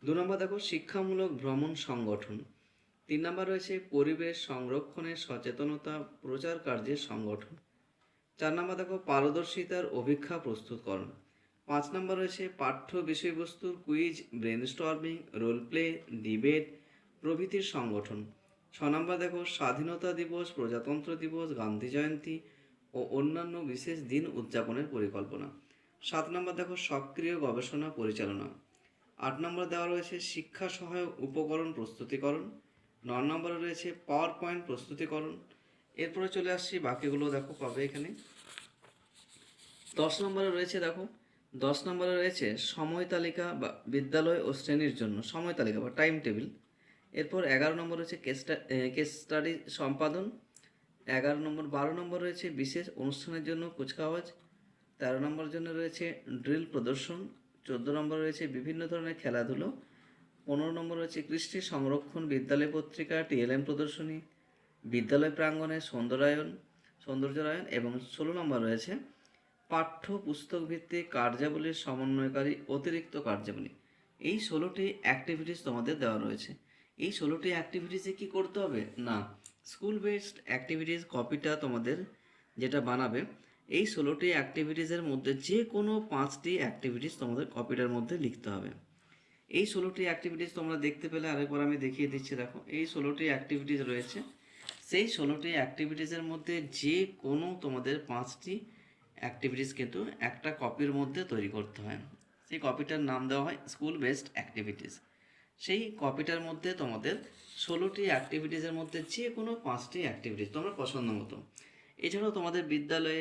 নম্বর দেখো শিক্ষামূলক ভ্রমণ সংগঠন। 3 নম্বর রয়েছে পরিবেশ সংরক্ষণের সচেতনতা প্রচার কার্যের সংগঠন। 4 নম্বর দেখো পারদর্শিতার অভিক্ষা প্রস্তুতকরণ। 5 নম্বর রয়েছে পাঠ্য বিষয়বস্তুর quiz, brainstorming, role play, debate প্রভৃতির সংগঠন। 6 নম্বর দেখো স্বাধীনতা দিবস, প্রজাতন্ত্র দিবস, গান্ধী জয়ন্তী ও অন্যান্য বিশেষ দিন উদযাপনের পরিকল্পনা। 7 নম্বর দেখো সক্রিয় গবেষণা পরিচালনা। 8 নম্বর দেওয়া রয়েছে শিক্ষা সহায়ক উপকরণ প্রস্তুতিকরণ। 9 নম্বরে রয়েছে পাওয়ার পয়েন্ট প্রস্তুতিকরণ। এরপরে চলে আসছি বাকিগুলো দেখো পাবে এখানে। 10 নম্বরে রয়েছে দেখো 10 নম্বরে রয়েছে সময় তালিকা বা বিদ্যালয় ও শ্রেণীর জন্য সময় তালিকা বা টাইম টেবিল। এরপর 11 নম্বর রয়েছে কেস স্টাডি সম্পাদন। 11 নম্বর 12 নম্বর রয়েছে বিশেষ অনুষ্ঠানের জন্য কুচকাওয়াজ। 13 নম্বরের জন্য রয়েছে ড্রিল প্রদর্শন। 14 নম্বর রয়েছে বিভিন্ন ধরনের খেলাধুলো। 15 নম্বর রয়েছে কৃষ্টি সংরক্ষণ, বিদ্যালয় পত্রিকা, টিএলএম প্রদর্শনী, বিদ্যালয় প্রাঙ্গণে সৌন্দর্যায়ন এবং 16 নম্বর রয়েছে পাঠ্য পুস্তক ভিত্তিক কার্যাবলীর সমন্বয়কারী অতিরিক্ত কার্যাবলী। এই 16টি অ্যাক্টিভিটিস তোমাদের দেওয়া রয়েছে। এই 16টি অ্যাক্টিভিটিসে কী করতে হবে না, স্কুল বেসড অ্যাক্টিভিটিস কপিটা তোমাদের যেটা বানাবে, এই 16টি অ্যাক্টিভিটিসের মধ্যে যে কোনো 5টি অ্যাক্টিভিটিস তোমাদের কপিটার মধ্যে লিখতে হবে। এই 16টি অ্যাক্টিভিটিস তোমরা দেখতে পেলে আরেকবার আমি দেখিয়ে দিচ্ছি। দেখো এই 16টি অ্যাক্টিভিটিস রয়েছে। সেই 16টি অ্যাক্টিভিটিসের মধ্যে যে কোনো তোমাদের 5টি অ্যাক্টিভিটিস কিন্তু একটা কপির মধ্যে তৈরি করতে হয়। সেই কপিটার নাম দেওয়া হয় স্কুল বেসড অ্যাক্টিভিটিস। সেই কপিটার মধ্যে তোমাদের 16টি অ্যাক্টিভিটিসের মধ্যে যে কোনো 5টি অ্যাক্টিভিটিস তোমরা পছন্দ মতো। এছাড়াও তোমাদের বিদ্যালয়ে